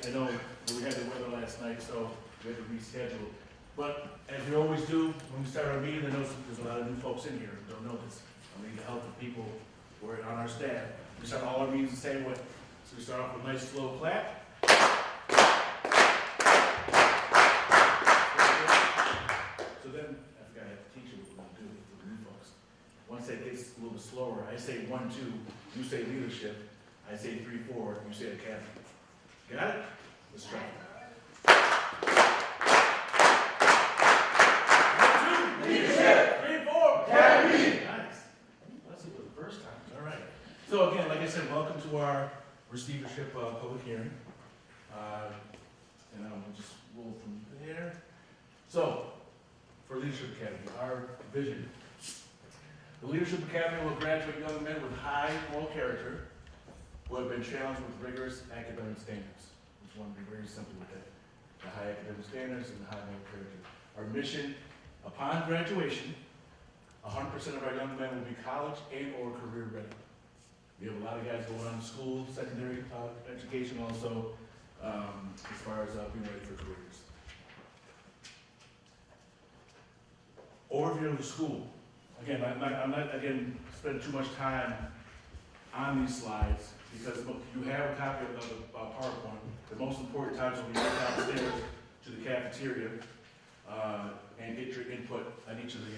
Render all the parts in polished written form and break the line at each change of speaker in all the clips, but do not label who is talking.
I know we had the weather last night, so we had to reschedule. But as we always do, when we start our meeting, I know there's a lot of new folks in here who don't know this. I need the help of people who are on our staff. We start all our meetings the same way. So we start off with a nice slow clap. So then, I forgot I have to teach you what we're going to do for the new folks. Once it gets a little bit slower, I say 1, 2, you say leadership. I say 3, 4, you say academy. Got it? Let's try it. 1, 2, leadership. 3, 4, academy. Nice. That's it for the first time. All right. So again, like I said, welcome to our receivership public hearing. And we'll just roll from there. So, for Leadership Academy, our vision. The Leadership Academy will graduate young men with high moral character who have been challenged with rigorous academic standards. Just want to be very simple with that. The high academic standards and the high moral character. Our mission, upon graduation, 100% of our young men will be college and or career ready. We have a lot of guys going on to school, secondary education also, as far as being ready for careers. Overview of the school. Again, I'm not spend too much time on these slides because you have a copy of the PowerPoint. The most important times will be right downstairs to the cafeteria and get your input on each of the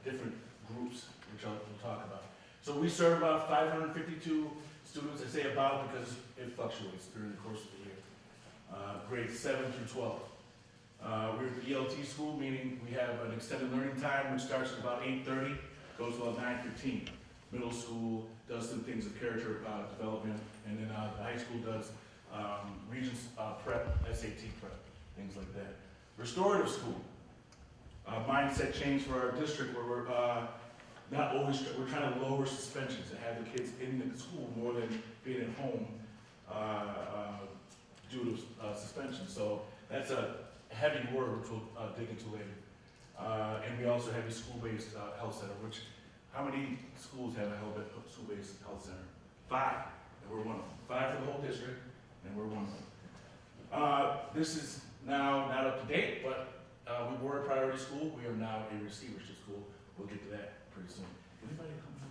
different groups, which we'll talk about. So we serve about 552 students. I say about because it fluctuates during the course of the year. Grades 7 through 12. We're at the ELT school, meaning we have an extended learning time, which starts at about 8:30, goes to about 9:15. Middle school does some things of character development, and then the high school does Regents prep, SAT prep, things like that. Restorative school, mindset change for our district where we're not always, we're trying to lower suspensions and have the kids in the school more than being at home due to suspension. So that's a heavy word, which we'll dig into later. And we also have a school-based health center, which, how many schools have a school-based health center? 5, and we're one of them. 5 for the whole district, and we're one of them. This is now not up to date, but we were a priority school. We are now a receivership school. We'll get to that pretty soon. Anybody come from,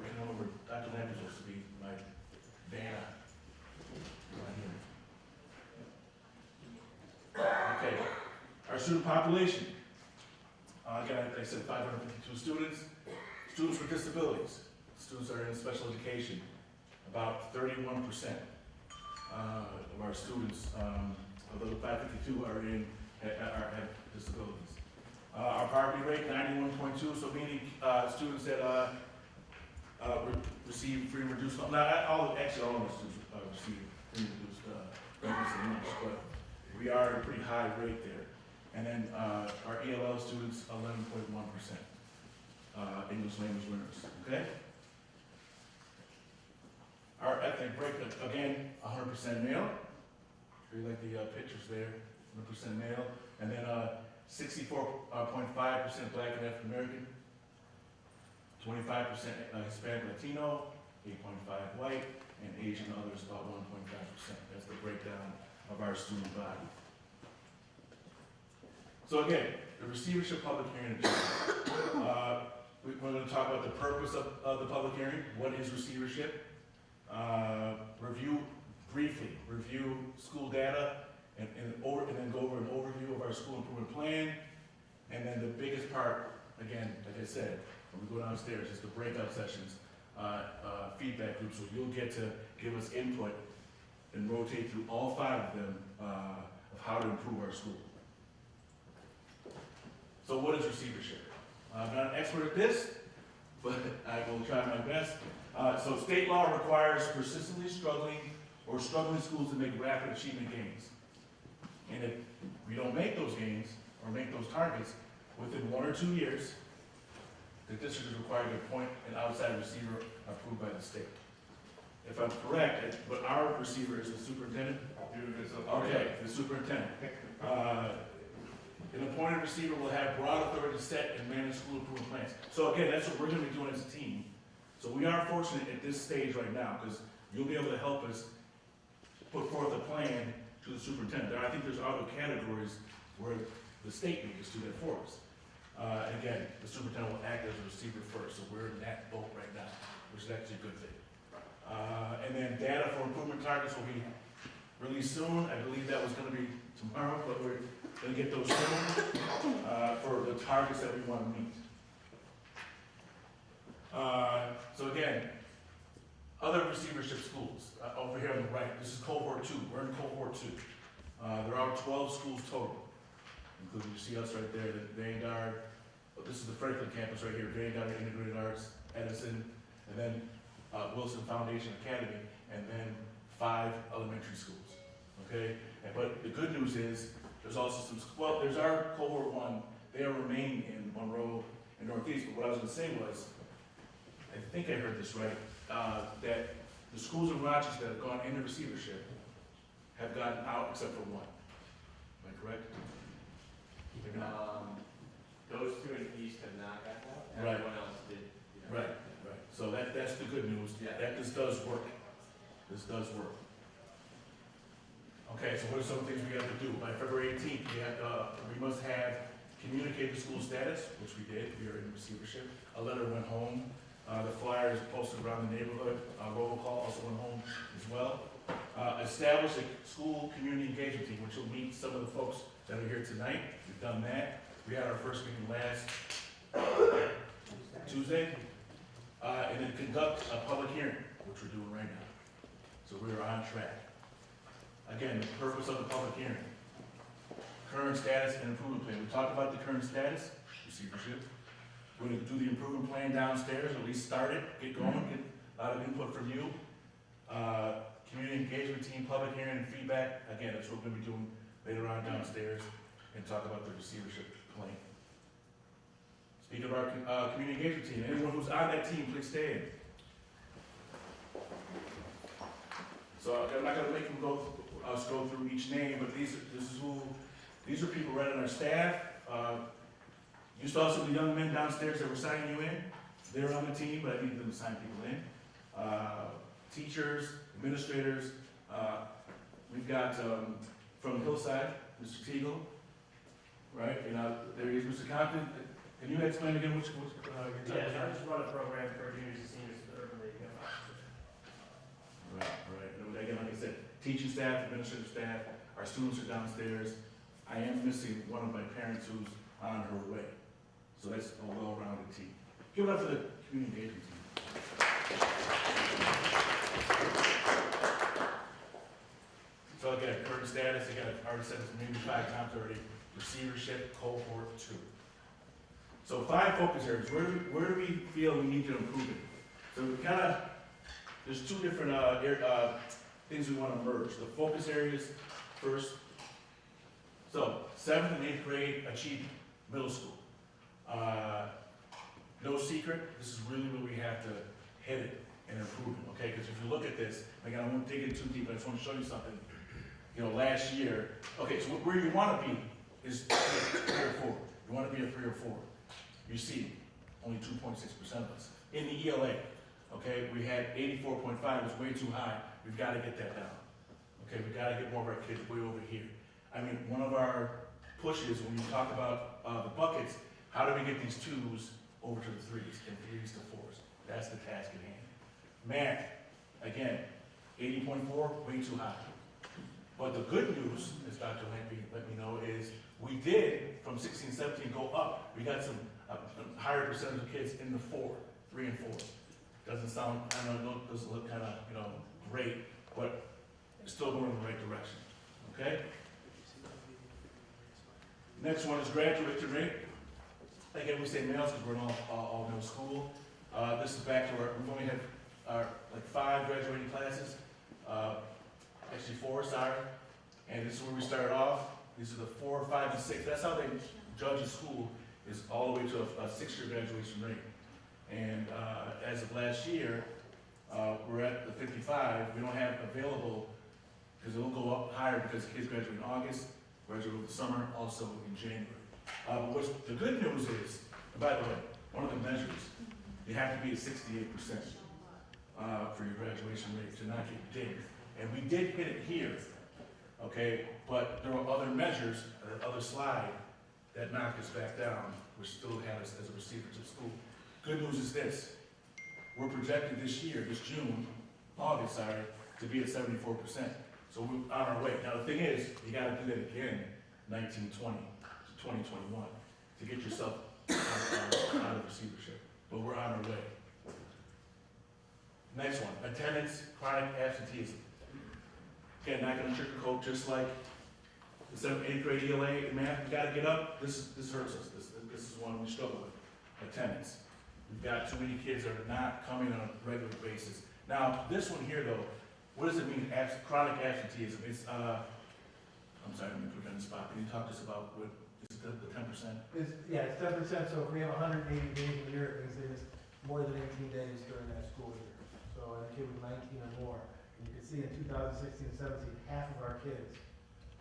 I remember Dr. Lambert was supposed to be my Vanna. Okay, our student population. Again, like I said, 552 students. Students with disabilities. Students that are in special education. About 31% of our students, although 552 have disabilities. Our poverty rate, 91.2, so meaning students that receive free and reduced, actually all of our students receive free and reduced breakfast and lunch, but we are at a pretty high rate there. And then our ELL students, 11.1% English language learners, okay? Our ethnic breakdown, again, 100% male. You like the pictures there, 100% male. And then 64.5% Black and African American, 25% Hispanic Latino, 8.5% white, and Asian others about 1.5%. That's the breakdown of our student body. So again, the receivership public hearing agenda. We're going to talk about the purpose of the public hearing. What is receivership? Review school data, and then go over an overview of our school improvement plan. And then the biggest part, again, like I said, when we go downstairs, is the breakout sessions, feedback groups, so you'll get to give us input and rotate through all 5 of them of how to improve our school. So what is receivership? I'm not an expert at this, but I will try my best. So state law requires persistently struggling or struggling schools to make rapid achievement gains. And if we don't make those gains or make those targets within 1 or 2 years, the district is required to appoint an outside receiver approved by the state. If I'm correct, but our receiver is the superintendent? Okay, the superintendent. An appointed receiver will have broad authority to set and manage school improvement plans. So again, that's what we're going to be doing as a team. So we are fortunate at this stage right now because you'll be able to help us put forth a plan plan to the superintendent. I think there's other categories where the state may just do that for us. And again, the superintendent will act as a receiver first, so we're in that boat right now, which is actually a good thing. And then data for improvement targets will be released soon. I believe that was gonna be tomorrow, but we're gonna get those soon, for the targets that we wanna meet. So again, other receivership schools, over here on the right, this is cohort 2, we're in cohort 2. There are 12 schools total, including, you see us right there, the Vanguard, this is the Franklin campus right here, Vanguard Integrated Arts, Edison, and then Wilson Foundation Academy, and then 5 elementary schools, okay? But the good news is, there's also some, well, there's our cohort 1, they are remaining in Monroe and Northeast, but what I was gonna say was, I think I heard this right, that the schools in Rochester that have gone into receivership have gotten out except for 1. Am I correct? Maybe not.
Those 2 in the east have not gotten out.
Right.
Everyone else did.
Right. So that's the good news.
Yeah.
That this does work. This does work. Okay, so what are some things we have to do? By February 18th, we must have communicated school status, which we did. We are in receivership. A letter went home. The flyer is posted around the neighborhood. Robocall also went home as well. Establish a school community engagement team, which will meet some of the folks that are here tonight. We've done that. We had our first meeting last Tuesday. And then conduct a public hearing, which we're doing right now. So we are on track. Again, the purpose of the public hearing. Current status and improvement plan. We talked about the current status, receivership. We're gonna do the improvement plan downstairs, at least start it, get going, get a lot of input from you. Community engagement team, public hearing and feedback. Again, that's what we're gonna be doing later on downstairs, and talk about the receivership plan. Speaking of our community engagement team, anyone who's on that team, please stand. So I'm not gonna make them go through each name, but these are people right on our staff. You saw some of the young men downstairs that were signing you in. They're on the team, but I need them to sign people in. Teachers, administrators. We've got from Hillside, Mr. Teagle, right? And there he is, Mr. Compton. Can you explain again which your
Yes, I just run a program for juniors and seniors at the Urban League.
Right. And again, like I said, teaching staff, administrative staff, our students are downstairs. I am missing one of my parents who's on her way. So that's a well-rounded team. Give it up for the community engagement team. So again, current status, again, I've already said this maybe 5 times already, receivership, cohort 2. So 5 focus areas, where do we feel we need to improve it? So we there's 2 different things we want to merge. The focus areas first. So 7th and 8th grade achieve middle school. No secret, this is really where we have to hit it and improve it, okay? Because if you look at this, again, I won't dig in too deep, but I just want to show you something. You know, last year, okay, so where you want to be is 3 or 4. You want to be a 3 or 4. You see, only 2.6% of us. In the ELA, okay, we had 84.5, it was way too high. We've got to get that down. Okay, we've got to get more of our kids way over here. I mean, one of our pushes when you talk about the buckets, how do we get these 2s over to the 3s and 3s to 4s? That's the task at hand. Math, again, 80.4, way too high. But the good news, as Dr. Lampy let me know, is we did, from 16, 17, go up. We got some a higher percentage of kids in the 3 and 4. Doesn't sound, I don't know, it doesn't look kind of, great, but it's still going in the right direction, okay? Next one is graduation rate. Again, we say males because we're in all middle school. This is back to we've only had like 5 graduating classes. Actually 4, sorry. And this is where we started off. These are the 4, 5, and 6. That's how they judge a school, is all the way to a 6-year graduation rate. And as of last year, we're at the 55. We don't have available, because it'll go up higher because kids graduate in August, graduate over the summer, also in January. But what's the good news is, and by the way, one of the measures, you have to be at 68% for your graduation rate to not get dinged. And we did hit it here okay? But there are other measures, other slide, that knock us back down, which still have us as a receivership school. Good news is this, we're projected this year, this August, to be at 74%. So we're on our way. Now, the thing is, you gotta do that again, 1920 to 2021, to get yourself out of receivership. But we're on our way. Next one, attendance, chronic absenteeism. Again, not gonna sugarcoat, just like the 7th, 8th grade ELA in math, you gotta get up, this hurts us. This is one we struggle with, attendance. We've got too many kids that are not coming on a regular basis. Now, this one here though, what does it mean, chronic absenteeism? It's, I'm sorry, let me put it on the spot. Can you talk to us about what is the 10%?
It's 10%, so if we have 180 days a year, it means they missed more than 18 days during that school year. So a kid with 19 or more. And you can see in 2016 and 17, half of our kids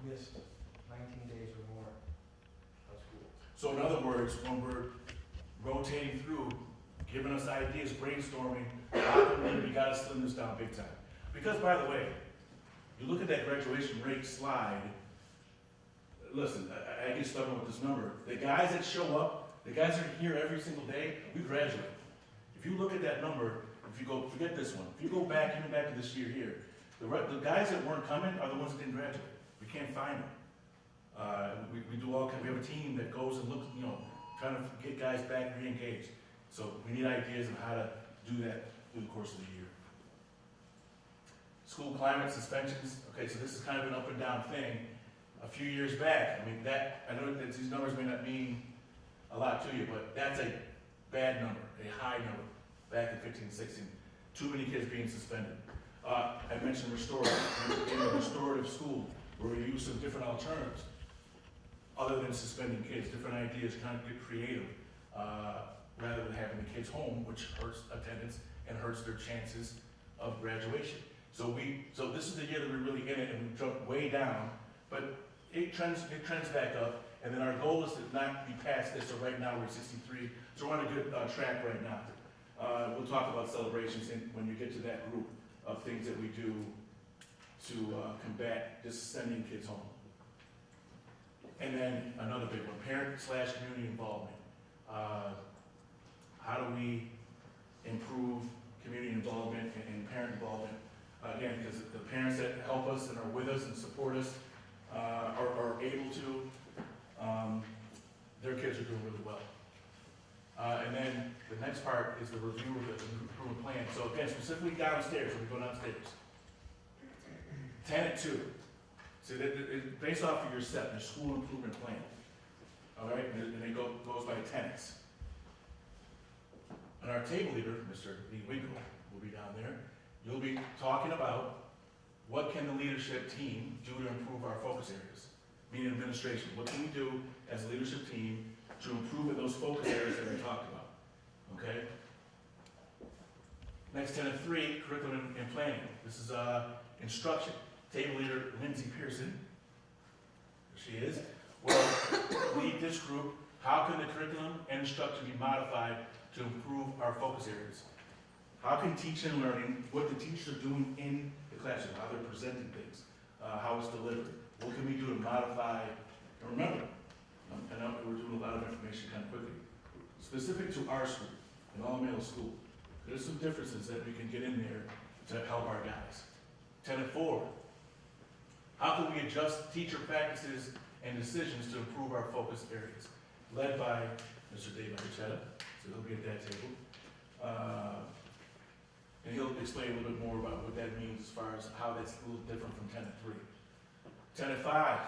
missed 19 days or more of school.
So in other words, when we're rotating through, giving us ideas, brainstorming, we gotta slim this down big time. Because by the way, you look at that graduation rate slide, listen, I get stubborn with this number. The guys that show up, the guys that are here every single day, we graduate. If you look at that number, if you go, forget this one, if you go back, even back to this year here, the guys that weren't coming are the ones that didn't graduate. We can't find them. We do all, we have a team that goes and looks, trying to get guys back re-engaged. So we need ideas on how to do that through the course of the year. School climate suspensions, okay, so this is kind of an up and down thing. A few years back, I know that these numbers may not mean a lot to you, but that's a bad number, a high number, back in 15, 16. Too many kids being suspended. I mentioned restorative school, where we use some different alternatives, other than suspending kids, different ideas, kind of get creative, rather than having the kids home, which hurts attendance and hurts their chances of graduation. So this is the year that we're really in it, and we jumped way down, but it trends back up, and then our goal is to not be past this. So right now we're at 63, so we're on a good track right now. We'll talk about celebrations when you get to that group of things that we do to combat just sending kids home. And then another big one, parent/community involvement. How do we improve community involvement and parent involvement? Again, because the parents that help us and are with us and support us are able to, their kids are doing really well. And then the next part is the review of the improvement plan. So again, specifically downstairs, when we go downstairs. Tenet 2. So that based off of your SEP, your school improvement plan. All right, and it goes by tenets. And our table leader, Mr. Lee Winkle, will be down there. You'll be talking about what can the leadership team do to improve our focus areas, meaning administration. What can we do as a leadership team to improve in those focus areas that we talked about, okay? Next, tenet 3, curriculum and planning. This is instruction. Table leader, Lindsay Pearson, there she is, will lead this group. How can the curriculum and instruction be modified to improve our focus areas? How can teaching and learning, what the teachers are doing in the classroom, how they're presenting things, how it's delivered, what can we do to modify, and remember, I know we're doing a lot of information kind of quickly, specific to our school, an all-male school. There's some differences that we can get in there to help our guys. Tenet 4, how can we adjust teacher practices and decisions to improve our focus areas? Led by Mr. Dave Marchetta, so he'll be at that table. And he'll explain a little bit more about what that means as far as how that's a little different from tenet 3. Tenet 5,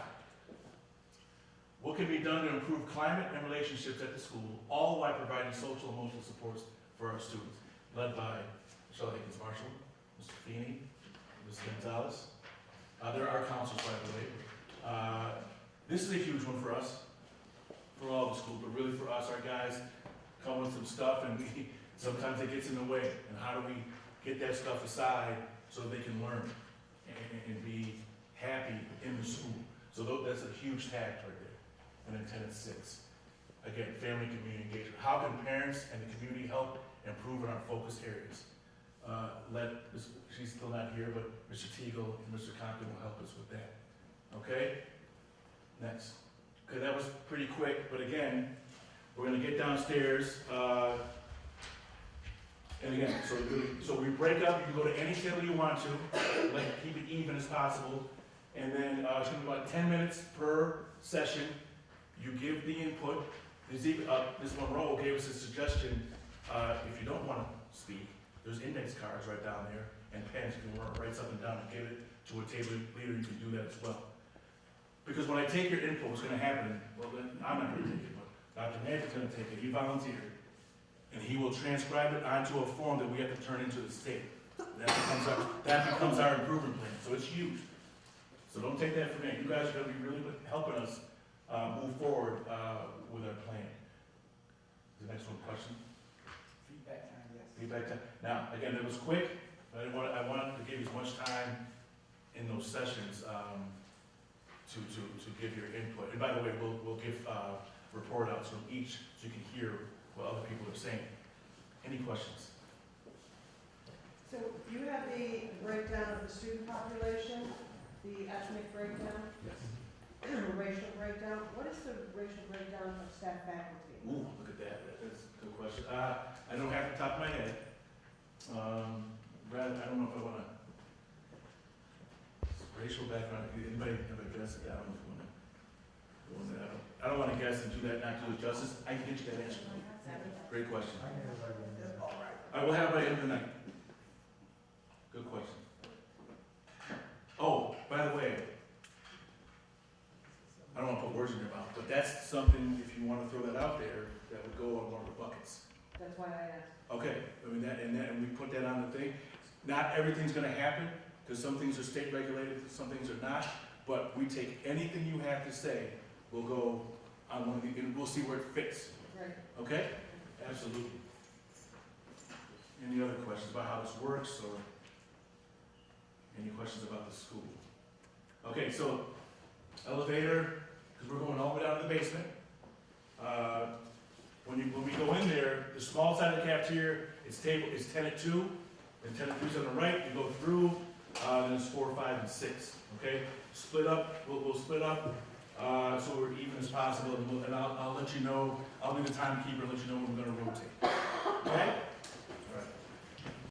what can be done to improve climate and relationships at the school, all while providing social and emotional supports for our students? Led by Michelle Higgins-Marshall, Mr. Feeney, Ms. Gonzalez. There are counselors, by the way. This is a huge one for us, for all the schools, but really for us. Our guys come with some stuff, and sometimes it gets in the way. And how do we get that stuff aside so they can learn and be happy in the school? So that's a huge task right there. And then tenet 6, again, family community engagement. How can parents and the community help improve in our focus areas? She's still not here, but Mr. Teagle and Mr. Compton will help us with that. okay? Next. Okay, that was pretty quick, but again, we're gonna get downstairs, and again, so we break up, you can go to any table you want to, like keep it even as possible, and then, it's gonna be about 10 minutes per session, you give the input. There's even, Ms. Monroe gave us a suggestion, if you don't wanna speak, there's index cards right down there, and pens, if you wanna write something down and give it to a table leader, you can do that as well. Because when I take your input, what's gonna happen, well then, I'm not gonna take it, but Dr. Nathan's gonna take it, he volunteered. And he will transcribe it onto a form that we have to turn into the state. That becomes our improvement plan, so it's huge. So don't take that from me, you guys are gonna be really helping us, move forward, with our plan. The next one, question?
Feedback time, yes.
Feedback time. Now, again, it was quick, but I wanted to give you as much time in those sessions, to give your input. And by the way, we'll give, report outs from each, so you can hear what other people are saying. Any questions?
So you have the breakdown of the student population, the ethnic breakdown,
Yes.
racial breakdown. What is the racial breakdown of staff faculty?
Ooh, look at that, that's a good question. I don't have the top of my head. Brad, I don't know if I wanna, racial background, anybody have a guess at that? I don't wanna guess and do that, not do it justice. I can get you that answer. Great question.
I can have it by the end of the day.
I will have it by the end of the night. Good question. Oh, by the way, I don't wanna put words in your mouth, but that's something, if you wanna throw that out there, that would go on one of the buckets.
That's why I asked.
Okay, I mean, and we put that on the thing. Not everything's gonna happen, because some things are state regulated, some things are not, but we take anything you have to say, we'll go on one of the, and we'll see where it fits,
Right.
okay? Absolutely. Any other questions about how this works, or any questions about the school? Okay, so elevator, because we're going all the way down to the basement. When we go in there, the small side of the cafeteria, it's 10 at 2, and 10 at 3 is on the right, you go through, then it's 4, 5, and 6, okay? Split up, we'll split up, so we're even as possible, and I'll let you know, I'll be the timekeeper, let you know when we're gonna rotate, okay?